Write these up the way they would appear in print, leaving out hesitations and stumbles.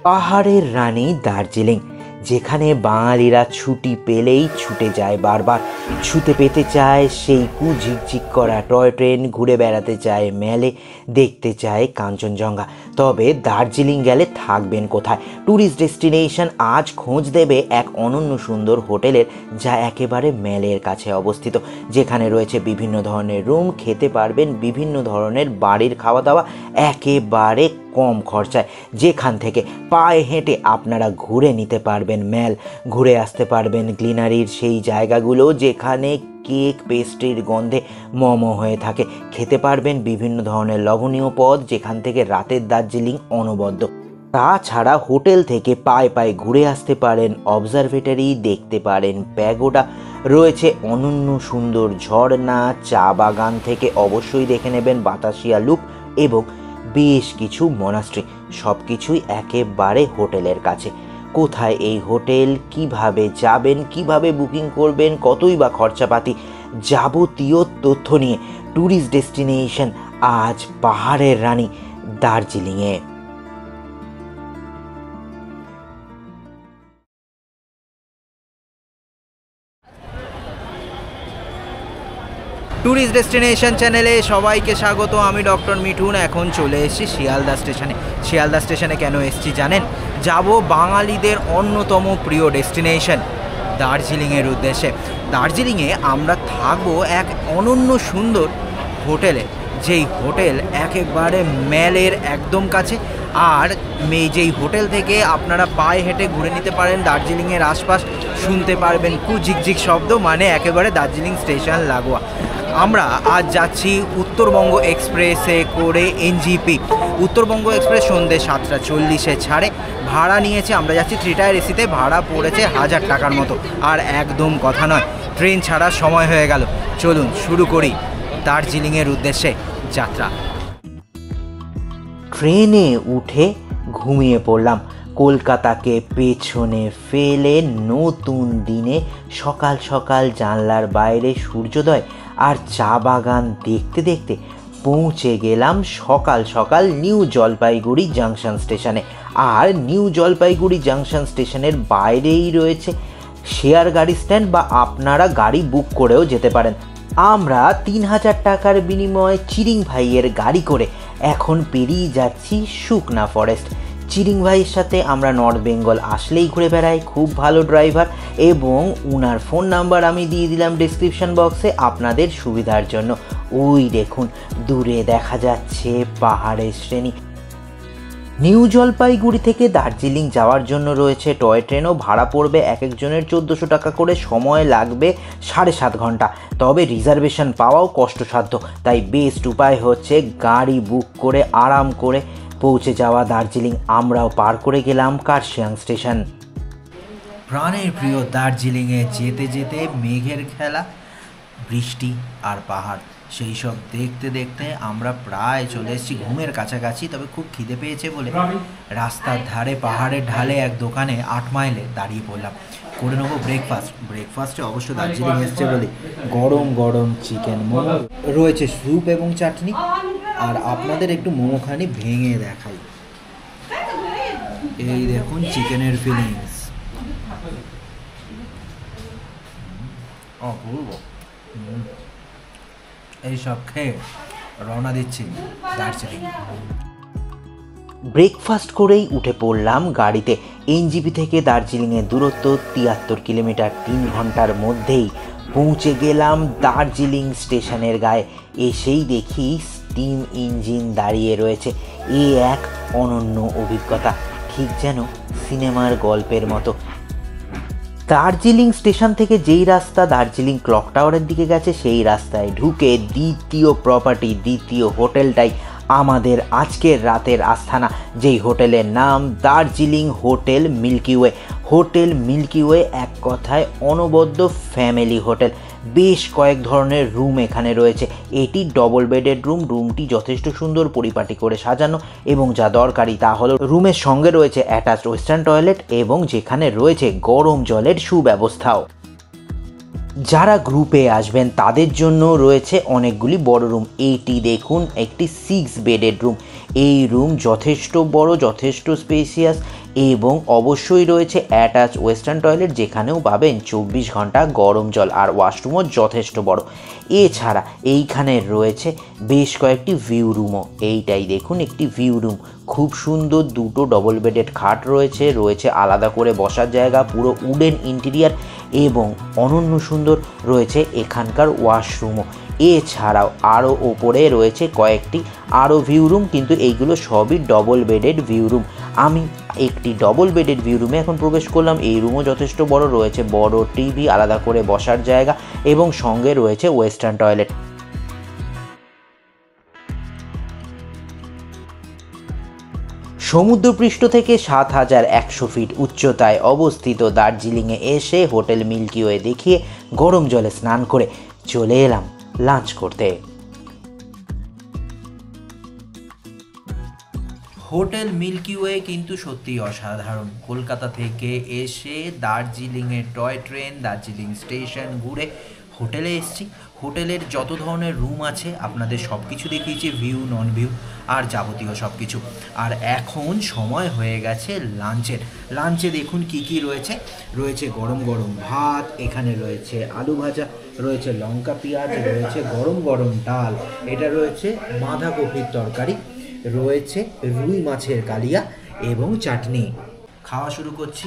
পাহাড়ের রানী দার্জিলিং, যেখানে বাঙালিরা ছুটি পেলেই ছুটে যায়, বারবার ছুতে পেতে চায় সেই কুঝিকঝিক করা টয় ট্রেন, ঘুরে বেড়াতে চায় মেলে, দেখতে চায় কাঞ্চনজঙ্ঘা। তবে দার্জিলিং গেলে থাকবেন কোথায়? ট্যুরিস্ট ডেস্টিনেশন আজ খোঁজ দেবে এক অনন্য সুন্দর হোটেলের, যা একেবারে মেলের কাছে অবস্থিত, যেখানে রয়েছে বিভিন্ন ধরনের রুম, খেতে পারবেন বিভিন্ন ধরনের বাড়ির খাওয়া দাওয়া একেবারে কম খরচায়, যেখান থেকে পায়ে হেঁটে আপনারা ঘুরে নিতে পারবেন মেল, ঘুরে আসতে পারবেন গ্লিনারির সেই জায়গাগুলো যেখানে কেক পেস্ট্রির গন্ধে মম হয়ে থাকে, খেতে পারবেন বিভিন্ন ধরনের লবণীয় পদ, যেখান থেকে রাতের দার্জিলিং অনবদ্য। তাছাড়া হোটেল থেকে পায়ে পায়ে ঘুরে আসতে পারেন অবজারভেটরি, দেখতে পারেন প্যাগোডা, রয়েছে অনন্য সুন্দর ঝর্ণা, চা বাগান থেকে অবশ্যই দেখে নেবেন বাতাসিয়া লুপ এবং বেশ কিছু মনাস্ট্রি, সব কিছুই একেবারে হোটেলের কাছে। কোথায় এই হোটেল, কিভাবে যাবেন, কিভাবে বুকিং করবেন, কতই বা খরচাপাতি, যাবতীয় তথ্য নিয়ে ট্যুরিস্ট ডেস্টিনেশন আজ পাহাড়ের রানী দার্জিলিংয়ে। ট্যুরিস্ট ডেস্টিনেশন চ্যানেলে সবাইকে স্বাগত। আমি ডক্টর মিঠুন। এখন চলে এসেছি শিয়ালদা স্টেশনে। শিয়ালদা স্টেশনে কেন এসেছি জানেন? যাব বাঙালিদের অন্যতম প্রিয় ডেস্টিনেশন দার্জিলিংয়ের উদ্দেশ্যে। দার্জিলিংয়ে আমরা থাকবো এক অনন্য সুন্দর হোটেলে, যেই হোটেল একেবারে মেলের একদম কাছে। আর যেই হোটেল থেকে আপনারা পায়ে হেঁটে ঘুরে নিতে পারেন দার্জিলিংয়ের আশপাশ, শুনতে পারবেন কুঝিকঝিক শব্দ, মানে একেবারে দার্জিলিং স্টেশন লাগোয়া। আমরা আজ যাচ্ছি উত্তরবঙ্গ এক্সপ্রেসে করে এনজিপি। উত্তরবঙ্গ এক্সপ্রেস সন্ধ্যে 7:40 ছাড়ে, ভাড়া নিয়েছে, আমরা যাচ্ছি 3 টায়ার এসিতে, ভাড়া পড়েছে 1000 টাকার মতো। আর একদম কথা নয়, ট্রেন ছাড়ার সময় হয়ে গেল। চলুন শুরু করি দার্জিলিংয়ের উদ্দেশ্যে যাত্রা। ট্রেনে উঠে ঘুমিয়ে পড়লাম, কলকাতাকে পেছনে ফেলে নতুন দিনে সকাল সকাল জানলার বাইরে সূর্যোদয় আর চা বাগান দেখতে দেখতে পৌঁছে গেলাম সকাল সকাল নিউ জলপাইগুড়ি জাংশন স্টেশনে। আর নিউ জলপাইগুড়ি জাংশন স্টেশনের বাইরেই রয়েছে শেয়ার গাড়ি স্ট্যান্ড, বা আপনারা গাড়ি বুক করেও যেতে পারেন। আমরা 3000 টাকার বিনিময়ে চিরিং ভাইয়ের গাড়ি করে এখন পেরিয়ে যাচ্ছি সুকনা ফরেস্ট। চিরিং ভাইয়ের সাথে আমরা নর্থ বেঙ্গল আসলেই ঘুরে বেড়াই, খুব ভালো ড্রাইভার, এবং উনার ফোন নাম্বার আমি দিয়ে দিলাম ডেসক্রিপশন বক্সে আপনাদের সুবিধার জন্য। ওই দেখুন দূরে দেখা যাচ্ছে পাহাড়ের শ্রেণী। নিউ জলপাইগুড়ি থেকে দার্জিলিং যাওয়ার জন্য রয়েছে টয় ট্রেনও, ভাড়া পড়বে এক একজনের 1400 টাকা করে, সময় লাগবে 7.5 ঘন্টা। তবে রিজার্ভেশন পাওয়াও কষ্টসাধ্য, তাই বেস্ট উপায় হচ্ছে গাড়ি বুক করে আরাম করে পৌঁছে যাওয়া দার্জিলিং। আমরাও পার করে গেলাম কার্শিয়াং স্টেশন। প্রাণের প্রিয় দার্জিলিংয়ে যেতে যেতে মেঘের খেলা, বৃষ্টি আর পাহাড়, সেই সব দেখতে দেখতে আমরা প্রায় চলে এসেছি ঘুমের কাছাকাছি। তবে খুব খিদে পেয়েছে বলে রাস্তার ধারে পাহাড়ের ঢালে এক দোকানে 8 মাইলে দাঁড়িয়ে পড়লাম, করে নেবো ব্রেকফাস্টে অবশ্য দার্জিলিং এসছে বলে গরম গরম চিকেন মোমো রয়েছে, স্যুপ এবং চাটনি। আর আপনাদের একটু মোমোখানি ভেঙে দেখাই। এই দেখুন চিকেনের ফিলিংস, অপূর্ব। এইসব খেয়ে রওনা দিচ্ছি দার্জিলিং। ব্রেকফাস্ট করেই উঠে পড়লাম গাড়িতে। এনজিপি থেকে দার্জিলিংয়ের দূরত্ব 73 কিলোমিটার। 3 ঘন্টার মধ্যেই পৌঁছে গেলাম দার্জিলিং স্টেশনের গায়ে। এসেই দেখি স্টিম ইঞ্জিন দাঁড়িয়ে রয়েছে। এ এক অনন্য অভিজ্ঞতা, ঠিক যেন সিনেমার গল্পের মতো। দার্জিলিং স্টেশন থেকে যেই রাস্তা দার্জিলিং ক্লক টাওয়ারের দিকে গেছে, সেই রাস্তায় ঢুকে দ্বিতীয় হোটেলটাই আমাদের আজকের রাতের আস্থানা, যেই হোটেলের নাম Darjeeling hotel milky way. Hotel milky way এক কথায় অনবদ্য ফ্যামিলি হোটেল। বেশ কয়েক ধরনের রুম এখানে রয়েছে। এটি ডবল বেডেড রুম। রুমটি যথেষ্ট সুন্দর পরিপাটি করে সাজানো, এবং যা দরকারি তা হলো রুমের সঙ্গে রয়েছে অ্যাটাচড ওয়েস্টার্ন টয়লেট, এবং যেখানে রয়েছে গরম জলের সুব্যবস্থাও। যারা গ্রুপে আসবেন তাদের জন্য রয়েছে অনেকগুলি বড় রুম। এইটি দেখুন একটি 6 বেডেড রুম। এই রুম যথেষ্ট বড়, যথেষ্ট স্পেসিয়াস এবং অবশ্যই রয়েছে অ্যাটাচ ওয়েস্টার্ন টয়লেট, যেখানেও পাবেন 24 ঘন্টা গরম জল, আর ওয়াশরুমও যথেষ্ট বড়। এছাড়া এইখানে রয়েছে বেশ কয়েকটি ভিউ রুমও। এইটাই দেখুন একটি ভিউ রুম, খুব সুন্দর, দুটো ডবল বেডেড খাট রয়েছে, রয়েছে আলাদা করে বসার জায়গা, পুরো উডেন ইন্টেরিয়ার এবং অনন্য সুন্দর রয়েছে এখানকার ওয়াশরুমও। এছাড়াও আরও ওপরে রয়েছে কয়েকটি আরও ভিউ রুম, কিন্তু এইগুলো সবই ডবল বেডেড ভিউ রুম। আমি একটি ডবল বেডেড ভিউ রুমে এখন প্রবেশ করলাম। এই রুমও যথেষ্ট বড়, রয়েছে বড় টিভি, আলাদা করে বসার জায়গা এবং সঙ্গে রয়েছে ওয়েস্টার্ন টয়লেট। সমুদ্রপৃষ্ঠ থেকে 7100 ফিট উচ্চতায় অবস্থিত দার্জিলিংয়ে এসে হোটেল মিল্কি ওয়ে দেখিয়ে গরম জলে স্নান করে চলে এলাম লাঞ্চ করতে। হোটেল মিল্কি ওয়ে কিন্তু সত্যিই অসাধারণ। কলকাতা থেকে এসে দার্জিলিংয়ের টয় ট্রেন, দার্জিলিং স্টেশন ঘুরে হোটেলে এসেছি। হোটেলের যত ধরনের রুম আছে আপনাদের সব কিছু দেখিয়েছি, ভিউ, নন ভিউ আর যাবতীয় সব কিছু। আর এখন সময় হয়ে গেছে লাঞ্চের। লাঞ্চে দেখুন কি কি রয়েছে। রয়েছে গরম গরম ভাত, এখানে রয়েছে আলু ভাজা, রয়েছে লঙ্কা পেঁয়াজ, রয়েছে গরম গরম ডাল, এটা রয়েছে বাঁধাকপির তরকারি, রয়েছে রুই মাছের কালিয়া এবং চাটনি। খাওয়া শুরু করছি।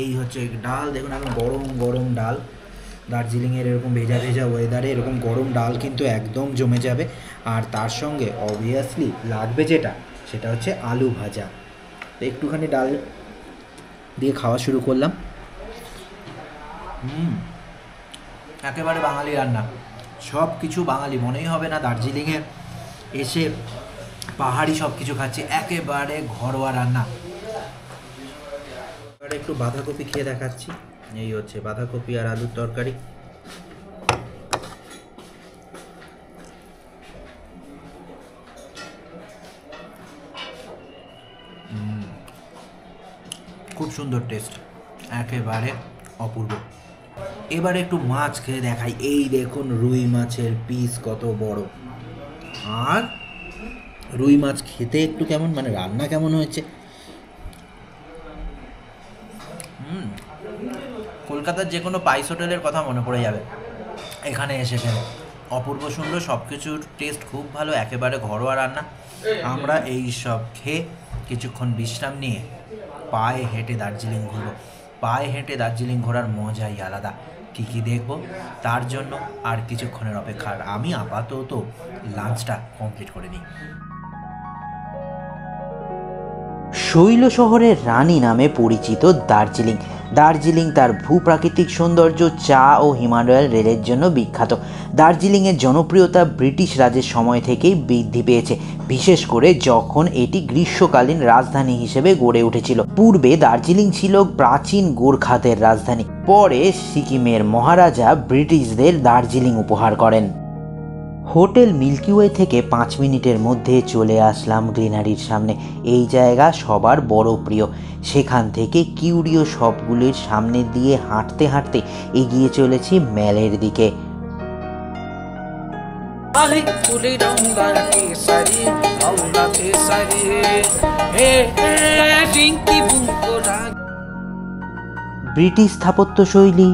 এই হচ্ছে ডাল, দেখুন এখন গরম গরম ডাল। দার্জিলিংয়ের এরকম ভেজা ভেজা ওয়েদারে এরকম গরম ডাল কিন্তু একদম জমে যাবে। আর তার সঙ্গে অবভিয়াসলি লাগবে যেটা, সেটা হচ্ছে আলু ভাজা। তো একটুখানি ডাল দিয়ে খাওয়া শুরু করলাম। একেবারে বাঙালি রান্না, সব কিছু বাঙালি, মনেই হবে না দার্জিলিংয়ে এসে পাহাড়ি সব কিছু খাচ্ছি, একেবারে ঘরোয়া রান্না। এবারে একটু বাঁধাকপি খেয়ে দেখাচ্ছি। এই হচ্ছে বাঁধাকপি আর আলুর তরকারি। খুব সুন্দর টেস্ট, একেবারে অপূর্ব। এবারে একটু মাছ খেয়ে দেখাই। এই দেখুন রুই মাছের পিস কত বড়। আর রুই মাছ খেতে একটু কেমন, মানে রান্না কেমন হয়েছে। কলকাতার যে কোনো পাইস হোটেলের কথা মনে পড়ে যাবে এখানে এসে খেলে। অপূর্ব সুন্দর, সব কিছুর টেস্ট খুব ভালো, একেবারে ঘরোয়া রান্না। আমরা এই সব খেয়ে কিছুক্ষণ বিশ্রাম নিয়ে পায়ে হেঁটে দার্জিলিং ঘুরবো। পায়ে হেঁটে দার্জিলিং ঘোরার মজাই আলাদা। কী কী দেখবো তার জন্য আর কিছুক্ষণের অপেক্ষা। আমি আপাতত লাঞ্চটা কমপ্লিট করে নিই। শৈল শহরের রানী নামে পরিচিত দার্জিলিং। দার্জিলিং তার ভূপ্রাকৃতিক সৌন্দর্য, চা ও হিমালয়ান রেলের জন্য বিখ্যাত। দার্জিলিংয়ের জনপ্রিয়তা ব্রিটিশ রাজের সময় থেকেই বৃদ্ধি পেয়েছে, বিশেষ করে যখন এটি গ্রীষ্মকালীন রাজধানী হিসেবে গড়ে উঠেছিল। পূর্বে দার্জিলিং ছিল প্রাচীন গোর্খাদের রাজধানী। পরে সিকিমের মহারাজা ব্রিটিশদের দার্জিলিং উপহার করেন। হোটেল মিল্কি ওয়ে থেকে 5 মিনিটের মধ্যে চলে আসলাম গ্রিনারির সামনে। এই জায়গা সবার বড় প্রিয়। সেখান থেকে কিউরিও শপগুলির সামনে দিয়ে হাঁটতে হাঁটতে এগিয়ে চলেছি ম্যালের দিকে। ব্রিটিশ স্থাপত্যশৈলী,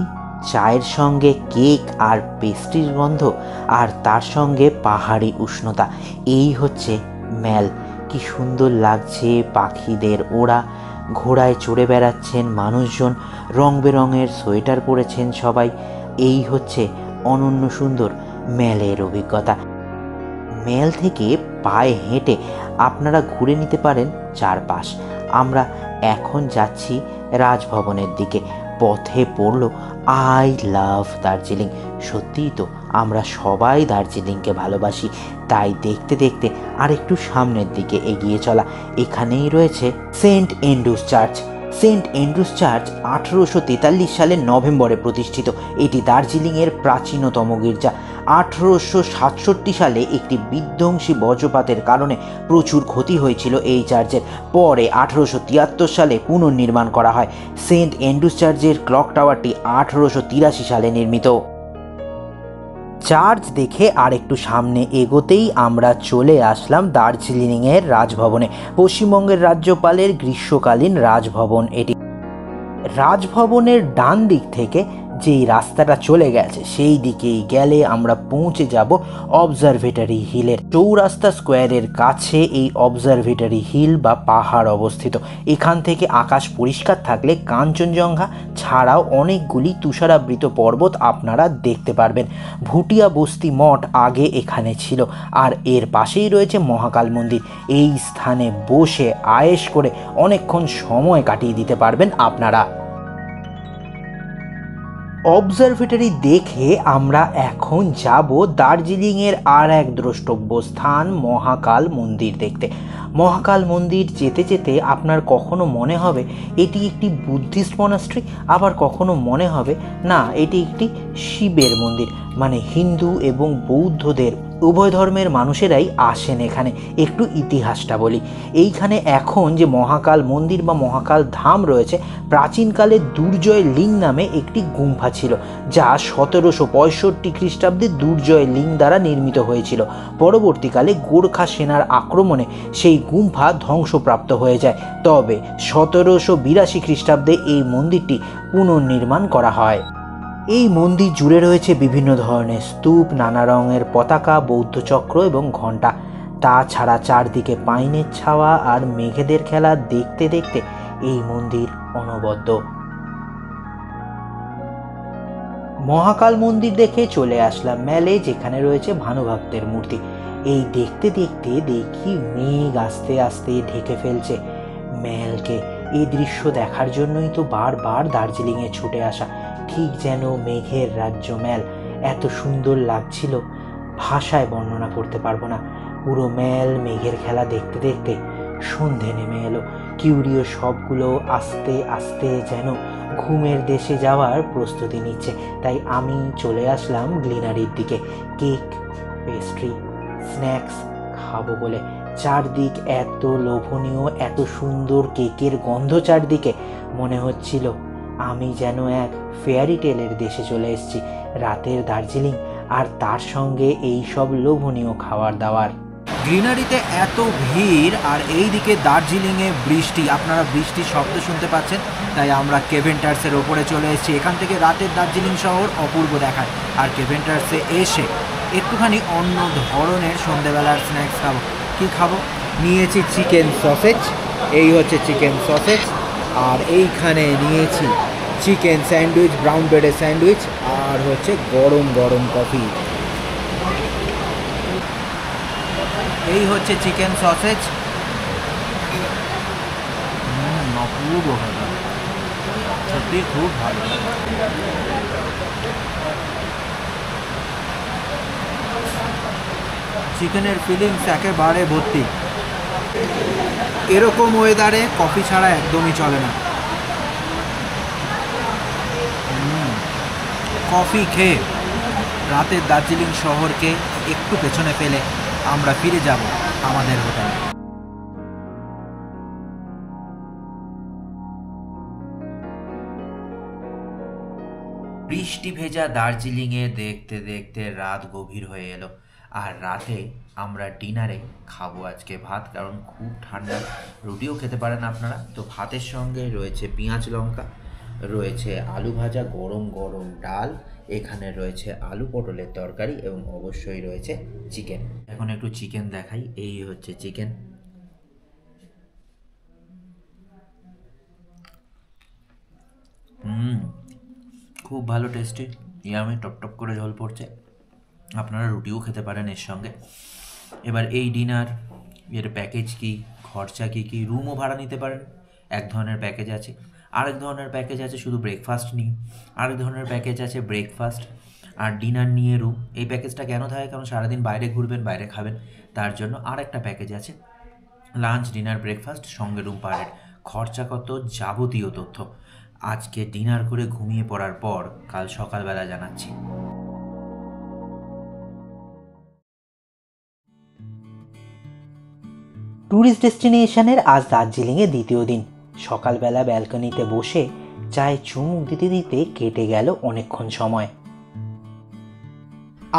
চায়ের সঙ্গে কেক আর পেস্ট্রির গন্ধ, আর তার সঙ্গে পাহাড়ি উষ্ণতা, এই হচ্ছে ম্যাল। কি সুন্দর লাগছে পাখিদের ওড়া, ঘোড়ায় চড়ে বেড়াচ্ছেন মানুষজন, রং বেরঙের সোয়েটার পরেছেন সবাই। এই হচ্ছে অনন্য সুন্দর ম্যালের অভিজ্ঞতা। ম্যাল থেকে পায়ে হেঁটে আপনারা ঘুরে নিতে পারেন চারপাশ। আমরা এখন যাচ্ছি রাজভবনের দিকে। পথে পড়ল আই লাভ দার্জিলিং। সত্যিই তো, আমরা সবাই দার্জিলিংকে ভালোবাসি, তাই দেখতে দেখতে আর একটু সামনের দিকে এগিয়ে চলা। এখানেই রয়েছে Saint Andrews church. Saint Andrews church 1843 সালের নভেম্বরে প্রতিষ্ঠিত। এটি দার্জিলিংয়ের প্রাচীনতম গির্জা। 1867 সালে একটি বিধ্বংসী বজ্রপাতের কারণে প্রচুর ক্ষতি হয়েছিল এই চার্চের। পরে 1873 সালে পুনর্নির্মাণ করা হয়। সেন্ট অ্যান্ড্রুজ চার্চের ক্লক টাওয়ারটি 1883 সালে নির্মিত। চার্চ দেখে আর একটু সামনে এগোতেই আমরা চলে আসলাম দার্জিলিংয়ের রাজভবনে, পশ্চিমবঙ্গের রাজ্যপালের গ্রীষ্মকালীন রাজভবন এটি। রাজভবনের ডান দিক থেকে যেই রাস্তাটা চলে গেছে সেই দিকেই গেলে আমরা পৌঁছে যাব অবজারভেটরি হিলের। চৌরাস্তা স্কোয়ারের কাছে এই অবজারভেটরি হিল বা পাহাড় অবস্থিত। এখান থেকে আকাশ পরিষ্কার থাকলে কাঞ্চনজঙ্ঘা ছাড়াও অনেকগুলি তুষারাবৃত পর্বত আপনারা দেখতে পারবেন। ভুটিয়া বস্তি মঠ আগে এখানে ছিল, আর এর পাশেই রয়েছে মহাকাল মন্দির। এই স্থানে বসে আয়েশ করে অনেকক্ষণ সময় কাটিয়ে দিতে পারবেন আপনারা। অবজারভেটরি দেখে আমরা এখন যাব দার্জিলিংয়ের আর এক দ্রষ্টব্য স্থান মহাকাল মন্দির দেখতে। মহাকাল মন্দির যেতে যেতে আপনার কখনো মনে হবে এটি একটি বুদ্ধিস্ট মনাস্ট্রি, আবার কখনো মনে হবে না এটি একটি শিবের মন্দির। মানে হিন্দু এবং বৌদ্ধদের উভয় ধর্মের মানুষেরাই আসেন এখানে। একটু ইতিহাসটা বলি। এইখানে এখন যে মহাকাল মন্দির বা মহাকাল ধাম রয়েছে, প্রাচীনকালে দুর্জয় লিং নামে একটি গুম্ফা ছিল, যা 1765 খ্রিস্টাব্দে দুর্জয় লিং দ্বারা নির্মিত হয়েছিল। পরবর্তীকালে গোর্খা সেনার আক্রমণে সেই গুম্ফা ধ্বংসপ্রাপ্ত হয়ে যায়। তবে 1782 খ্রিস্টাব্দে এই মন্দিরটি পুনর্নির্মাণ করা হয়। এই মন্দির জুড়ে রয়েছে বিভিন্ন ধরনের স্তূপ, নানা রঙের পতাকা, বৌদ্ধ চক্র এবং ঘণ্টা। তাছাড়া চারদিকে পাইনের ছাওয়া আর মেঘেদের খেলা দেখতে দেখতে এই মন্দির অনবদ্য। মহাকাল মন্দির দেখে চলে আসলাম মেলে, যেখানে রয়েছে ভানুভক্তের মূর্তি। এই দেখতে দেখতে দেখি মেঘ আস্তে আস্তে ঢেকে ফেলছে মেলকে। এই দৃশ্য দেখার জন্যই তো বারবার দার্জিলিংয়ে ছুটে আসা। ঠিক যেন মেঘের রাজ্য মেল, এত সুন্দর লাগছিল, ভাষায় বর্ণনা করতে পারবো না। পুরো মেল মেঘের খেলা দেখতে দেখতে সন্ধে নেমে এলো। কিউরিও সবগুলো আস্তে আস্তে যেন ঘুমের দেশে যাওয়ার প্রস্তুতি নিচ্ছে। তাই আমি চলে আসলাম গ্লিনারির দিকে। কেক, পেস্ট্রি, স্ন্যাক্স খাবো বলে। চারদিক এত লোভনীয়, এত সুন্দর কেকের গন্ধ চারদিকে, মনে হচ্ছিল আমি যেন এক ফেয়ারি টেলের দেশে চলে এসেছি। রাতের দার্জিলিং আর তার সঙ্গে এই সব লোভনীয় খাবার দাবার। গ্রিনারিতে এত ভিড়, আর এই দিকে দার্জিলিংয়ে বৃষ্টি। আপনারা বৃষ্টির শব্দ শুনতে পাচ্ছেন। তাই আমরা কেভেন্টার্সের ওপরে চলে এসেছি। এখান থেকে রাতের দার্জিলিং শহর অপূর্ব দেখায়। আর কেভেন্টার্সে এসে একটুখানি অন্য ধরনের সন্ধেবেলার স্ন্যাক্স খাবো। কী খাবো? নিয়েছি চিকেন সসেজ। এই হচ্ছে চিকেন সসেজ। আর এইখানে নিয়েছি চিকেন স্যান্ডউইচ, ব্রাউন ব্রেডের স্যান্ডউইচ, আর হচ্ছে গরম গরম কফি। এই হচ্ছে চিকেন সসেজ। অপূর্ব ভালো, সত্যি খুব ভালো। চিকেনের ফিলিংস একেবারে ভর্তি। এরকম ওয়েদারে কফি ছাড়া একদমই চলে না। কফি খেয়ে রাতের দার্জিলিং শহরকে একটু পেছনে ফেলে আমরা ফিরে যাব আমাদের হোটেলে। বৃষ্টি ভেজা দার্জিলিংয়ে দেখতে দেখতে রাত গভীর হয়ে এলো। আর রাতে আমরা ডিনারে খাবো আজকে ভাত, কারণ খুব ঠান্ডা। রুটিও খেতে পারেন আপনারা। তো ভাতের সঙ্গে রয়েছে পেঁয়াজ লঙ্কা, রয়েছে আলু ভাজা, গরম গরম ডাল, এখানে রয়েছে আলু পটলের তরকারি এবং অবশ্যই রয়েছে চিকেন। এখন একটু চিকেন দেখাই। এই হচ্ছে চিকেন। খুব ভালো টেস্টি, ইয়ামি, টপ করে ঝোল পড়ছে। আপনারা রুটিও খেতে পারেন এর সঙ্গে। এবার এই ডিনার এর প্যাকেজ কি, খরচা কী কী, রুমও ভাড়া নিতে পারেন। এক ধরনের প্যাকেজ আছে, আরেক ধরনের প্যাকেজ আছে শুধু ব্রেকফাস্ট নিয়ে, আরেক ধরনের প্যাকেজ আছে ব্রেকফাস্ট আর ডিনার নিয়ে রুম। এই প্যাকেজটা কেন থাকে? কারণ সারাদিন বাইরে ঘুরবেন, বাইরে খাবেন, তার জন্য আরেকটা প্যাকেজ আছে লাঞ্চ, ডিনার, ব্রেকফাস্ট সঙ্গে রুম পার হেড। খরচা কত, যাবতীয় তথ্য আজকে ডিনার করে ঘুমিয়ে পড়ার পর কাল সকালবেলা জানাচ্ছি। ট্যুরিস্ট ডেস্টিনেশনের আজ দার্জিলিংয়ে দ্বিতীয় দিন। সকালবেলা ব্যালকনিতে বসে চায়ে চুমুক দিতে দিতে কেটে গেল অনেকক্ষণ সময়।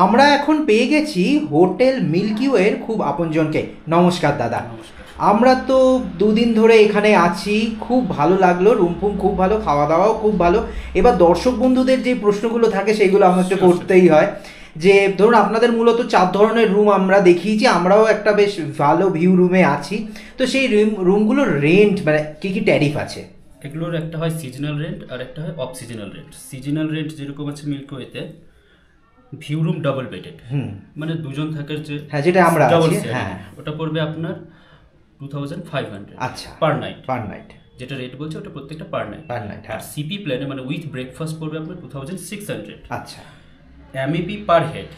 আমরা এখন পেয়ে গেছি হোটেল মিল্কি ওয়ের খুব আপনজনকে। নমস্কার দাদা। আমরা তো দুদিন ধরে এখানে আছি, খুব ভালো লাগলো, রুম ফুম খুব ভালো, খাওয়া দাওয়াও খুব ভালো। এবার দর্শক বন্ধুদের যে প্রশ্নগুলো থাকে সেইগুলো আমাকে করতেই হয়। যে ধরুন আপনাদের মূলত 4 ধরনের রুম আমরা দেখিয়েছি, আমরাও একটা বেশ ভালো ভিউ রুমে আছি। তো সেই রুমগুলোর রেন্ট মানে কী কী ট্যারিফ আছে? এগুলোর একটা হয় সিজনাল রেন্ট আর একটা হয় of seasonal rent. Seasonal rent যেরকম আছে মিল্কওয়েতে ভিউ রুম ডাবল বেডেড, মানে দুজন থাকার যে যেটা আমরা ডাবল আছি, ওটা পড়বে আপনার 2500। আচ্ছা, পার নাইট। পার নাইট যেটা রেট বলছে ওটা প্রত্যেকটা পার নাইট। আর সিপি প্ল্যানে মানে উইথ ব্রেকফাস্ট পড়বে আপনার 2600। আচ্ছা। এমএপি পার হেড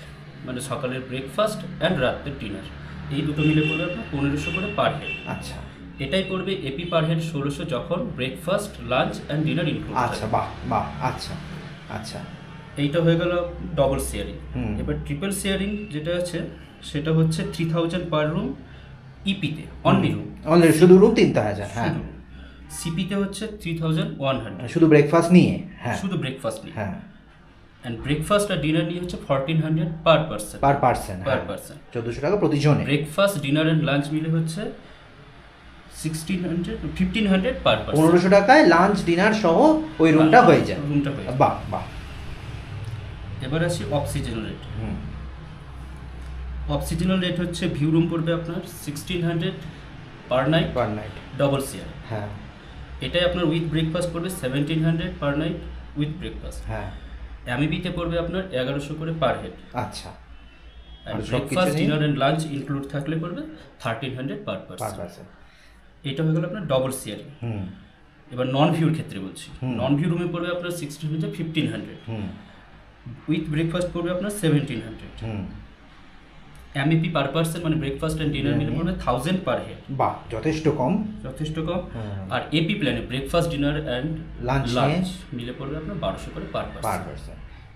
মানে সকালের ব্রেকফাস্ট অ্যান্ড রাতের ডিনার, এই দুটো মিলে পড়বে আপনার 1500 করে পার হেড। আচ্ছা। এটাই পড়বে এপি পার হেড 1600 যখন breakfast, lunch and dinner include. আচ্ছা, বাহ বাহ, আচ্ছা আচ্ছা। এইটা হয়ে গেল ডবল শেয়ারিং। এবার ট্রিপল শেয়ারিং যেটা আছে সেটা হচ্ছে 3000 পার রুম ইপিতে, অনলি রুম, শুধু রুম 3000। হ্যাঁ। সিপিতে হচ্ছে 3100 শুধু ব্রেকফাস্ট নিয়ে। হ্যাঁ, শুধু ব্রেকফাস্ট নিয়ে। হ্যাঁ। এন্ড ব্রেকফাস্ট আর ডিনার নিয়ে হচ্ছে 1400 পার পারসন। পার পারসন 1400 টাকা প্রতিজনে। ব্রেকফাস্ট, ডিনার এন্ড লাঞ্চ মিলে হচ্ছে 1500 পার পারসন। 1500 টাকায় লাঞ্চ ডিনার সহ ওই রুমটা হয়ে যায়। বাহ বাহ। এবার আসি of seasonal rate. Of seasonal rate হচ্ছে ভিউ রুম পড়বে আপনার 1600 পার নাইট ডবল শেয়ার। হ্যাঁ। এটাই আপনার উইথ ব্রেকফাস্ট পড়বে 1700 পার নাইট উইথ ব্রেকফাস্ট। হ্যাঁ। এমইবিতে পড়বে আপনার 1100 করে পার হেড। আচ্ছা। আর breakfast, dinner and lunch include থাকলে পড়বে 1300 পার পারসন। এটা হয়ে গেল আপনার ডবল শেয়ারিং। এবার নন ভিউর ক্ষেত্রে বলছি, নন ভিউ রুমে পড়বে আপনার 1600 1500, উইথ ব্রেকফাস্ট পড়বে আপনার 1700। এমইপি পার পারসন মানে ব্রেকফাস্ট এন্ড ডিনার মিলে পড়বে 1000 পার হেড। বাহ, যথেষ্ট কম। আর এপি প্ল্যানে ব্রেকফাস্ট, ডিনার এন্ড লাঞ্চ মিলে পড়বে আপনার 1200 করে পার পারসন।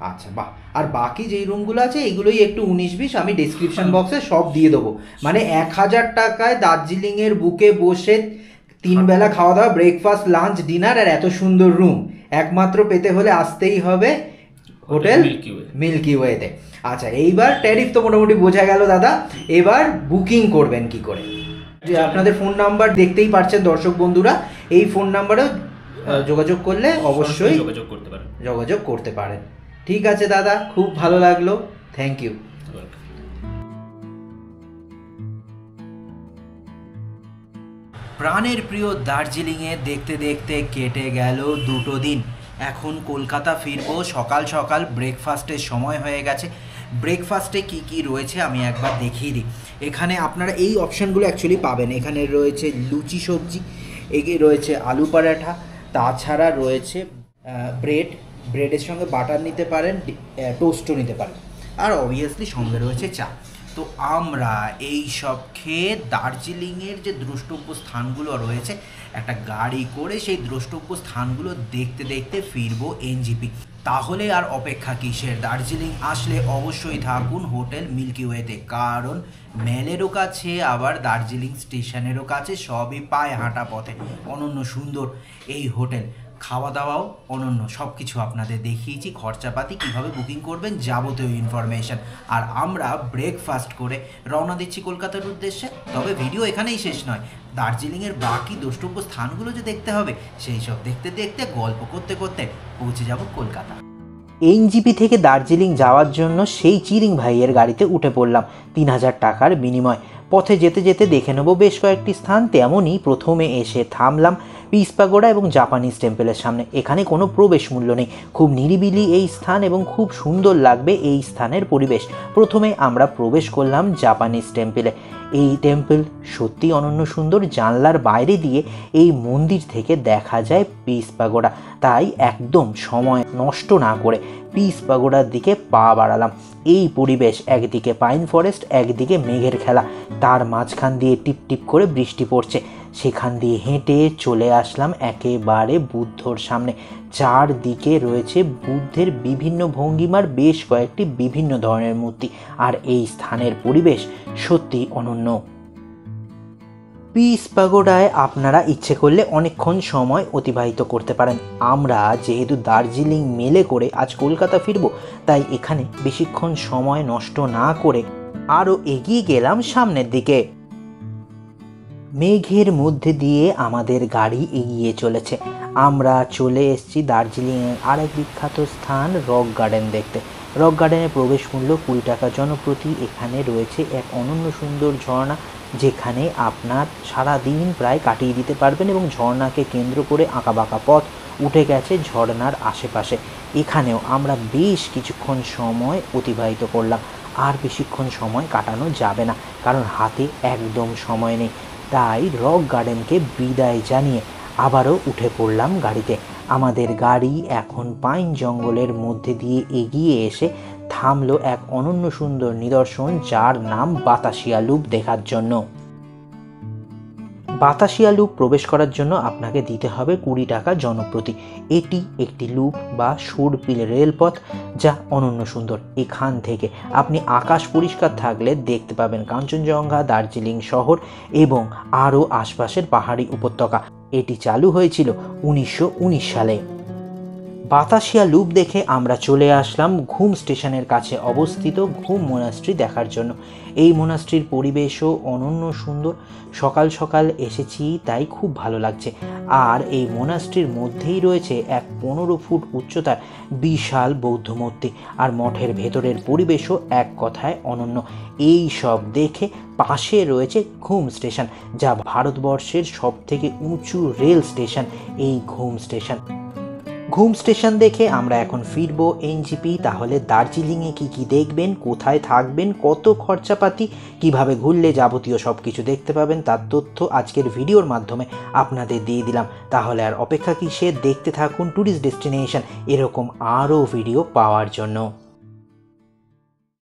আচ্ছা, বাহ। আর বাকি যেই রুমগুলো আছে এগুলোই একটু 19-20 আমি ডেসক্রিপশন বক্সে সব দিয়ে দেবো। মানে 1000 টাকায় দার্জিলিংয়ের বুকে বসে 3 বেলা খাওয়া দাওয়া, ব্রেকফাস্ট, লাঞ্চ, ডিনার আর এত সুন্দর রুম একমাত্র পেতে হলে আসতেই হবে হোটেল মিল্কি ওয়েতে। আচ্ছা, এইবার ট্যারিফ তো মোটামুটি বোঝা গেল দাদা। এবার বুকিং করবেন কি করে? যে আপনাদের ফোন নাম্বার দেখতেই পাচ্ছেন দর্শক বন্ধুরা, এই ফোন নাম্বারেও যোগাযোগ করলে অবশ্যই যোগাযোগ করতে পারেন। ঠিক আছে দাদা, খুব ভালো লাগলো, থ্যাংক ইউ। প্রাণের প্রিয় দার্জিলিংয়ে দেখতে দেখতে কেটে গেল 2 দিন। এখন কলকাতা ফিরবো। সকাল সকাল ব্রেকফাস্টের সময় হয়ে গেছে। ব্রেকফাস্টে কি কি রয়েছে আমি একবার দেখিয়ে দিই। এখানে আপনারা এই অপশানগুলো অ্যাকচুয়ালি পাবেন। এখানে রয়েছে লুচি সবজি, এগিয়ে রয়েছে আলু পরাঠা, তাছাড়া রয়েছে ব্রেডের সঙ্গে বাটার নিতে পারেন, টোস্টও নিতে পারেন, আর অবভিয়াসলি সঙ্গে রয়েছে চা। তো আমরা এই সব খেয়ে দার্জিলিংয়ের যে দ্রষ্টব্য স্থানগুলো রয়েছে একটা গাড়ি করে সেই দ্রষ্টব্য স্থানগুলো দেখতে দেখতে ফিরবো এনজিপি। তাহলে আর অপেক্ষা কিসের? দার্জিলিং আসলে অবশ্যই থাকুন হোটেল মিল্কি ওয়েতে, কারণ মেলেরও কাছে আবার দার্জিলিং স্টেশনেরও কাছে, সবই পায়ে হাঁটা পথে। অনন্য সুন্দর এই হোটেল, খাওয়া দাওয়াও অনন্য, সব কিছু আপনাদের দেখিয়েছি। খরচাপাতি কীভাবে বুকিং করবেন যাবতীয় ইনফরমেশান। আর আমরা ব্রেকফাস্ট করে রওনা দিচ্ছি কলকাতার উদ্দেশ্যে। তবে ভিডিও এখানেই শেষ নয়, দার্জিলিংয়ের বাকি দ্রষ্টব্য স্থানগুলো যে দেখতে হবে সেই সব দেখতে দেখতে গল্প করতে করতে পৌঁছে যাব কলকাতা। এনজিপি থেকে দার্জিলিং যাওয়ার জন্য সেই চিরিং ভাইয়ের গাড়িতে উঠে পড়লাম 3000 টাকার বিনিময়। পথে যেতে যেতে দেখে নেব বেশ কয়েকটি স্থান। তেমনই প্রথমে এসে থামলাম পিস পাগোড়া এবং জাপানিজ টেম্পলের সামনে। এখানে কোনো প্রবেশ মূল্য নেই, খুব নিরিবিলি এই স্থান এবং খুব সুন্দর লাগবে এই স্থানের পরিবেশ। প্রথমে আমরা প্রবেশ করলাম জাপানিজ টেম্পলে। এই টেম্পল সত্যি অনন্য সুন্দর। জানলার বাইরে দিয়ে এই মন্দির থেকে দেখা যায় পিস পাগোড়া। তাই একদম সময় নষ্ট না করে পিস পাগোড়ার দিকে পা বাড়ালাম। এই পরিবেশ, একদিকে পাইন ফরেস্ট, একদিকে মেঘের খেলা, তার মাঝখান দিয়ে টিপ টিপ করে বৃষ্টি পড়ছে। সেখান দিয়ে হেঁটে চলে আসলাম একেবারে বুদ্ধর সামনে। চারদিকে রয়েছে বুদ্ধের বিভিন্ন ভঙ্গিমার বেশ কয়েকটি বিভিন্ন ধরনের মূর্তি, আর এই স্থানের পরিবেশ সত্যি অনন্য। পিস প্যাগোডায় আপনারা ইচ্ছে করলে অনেকক্ষণ সময় অতিবাহিত করতে পারেন। আমরা যেহেতু দার্জিলিং মেলে করে আজ কলকাতা ফিরব, তাই এখানে বেশিক্ষণ সময় নষ্ট না করে আরও এগিয়ে গেলাম সামনের দিকে। মেঘের মধ্যে দিয়ে আমাদের গাড়ি এগিয়ে চলেছে। আমরা চলে এসেছি দার্জিলিংয়ের আরেক বিখ্যাত স্থান রক গার্ডেন দেখতে। রক গার্ডেনের প্রবেশ মূল্য 20 টাকা জনপ্রতি। এখানে রয়েছে এক অনন্য সুন্দর ঝর্ণা, যেখানে আপনার সারাদিন প্রায় কাটিয়ে দিতে পারবেন এবং ঝর্ণাকে কেন্দ্র করে আঁকাবাঁকা পথ উঠে গেছে ঝর্ণার আশেপাশে। এখানেও আমরা বেশ কিছুক্ষণ সময় অতিবাহিত করলাম। আর বেশিক্ষণ সময় কাটানো যাবে না, কারণ হাতে একদম সময় নেই। তাই রক গার্ডেনকে বিদায় জানিয়ে আবারও উঠে পড়লাম গাড়িতে। আমাদের গাড়ি এখন পাইন জঙ্গলের মধ্যে দিয়ে এগিয়ে এসে থামলো এক অনন্য সুন্দর নিদর্শন, যার নাম বাতাসিয়া লুপ দেখার জন্য। বাতাসিয়া লুপ প্রবেশ করার জন্য আপনাকে দিতে হবে 20 টাকা জনপ্রতি। এটি একটি লুপ বা সরপিল রেলপথ, যা অনন্য সুন্দর। এখান থেকে আপনি আকাশ পরিষ্কার থাকলে দেখতে পাবেন কাঞ্চনজঙ্ঘা, দার্জিলিং শহর এবং আরও আশপাশের পাহাড়ি উপত্যকা। এটি চালু হয়েছিল 1919 সালে। বাতাসিয়া লুপ দেখে আমরা চলে আসলাম ঘুম স্টেশনের কাছে অবস্থিত ঘুম মোনাস্ট্রি দেখার জন্য। এই মোনাস্ট্রির পরিবেশও অনন্য সুন্দর। সকাল সকাল এসেছি, তাই খুব ভালো লাগছে। আর এই মোনাস্ট্রির মধ্যেই রয়েছে এক 15 ফুট উচ্চতার বিশাল বৌদ্ধ মূর্তি। আর মঠের ভেতরের পরিবেশও এক কথায় অনন্য। এই সব দেখে পাশে রয়েছে ঘুম স্টেশন, যা ভারতবর্ষের সবথেকে উঁচু রেল স্টেশন এই ঘুম স্টেশন। ঘুম স্টেশন দেখে আমরা এখন ফিরবো এনজিপি। তাহলে দার্জিলিংয়ে কি দেখবেন, কোথায় থাকবেন, কত খরচাপাতি, কিভাবে ঘুরলে যাবতীয় সব কিছু দেখতে পাবেন, তার তথ্য আজকের ভিডিওর মাধ্যমে আপনাদের দিয়ে দিলাম। তাহলে আর অপেক্ষা কিসের, দেখতে থাকুন ট্যুরিস্ট ডেস্টিনেশন এরকম আরও ভিডিও পাওয়ার জন্য।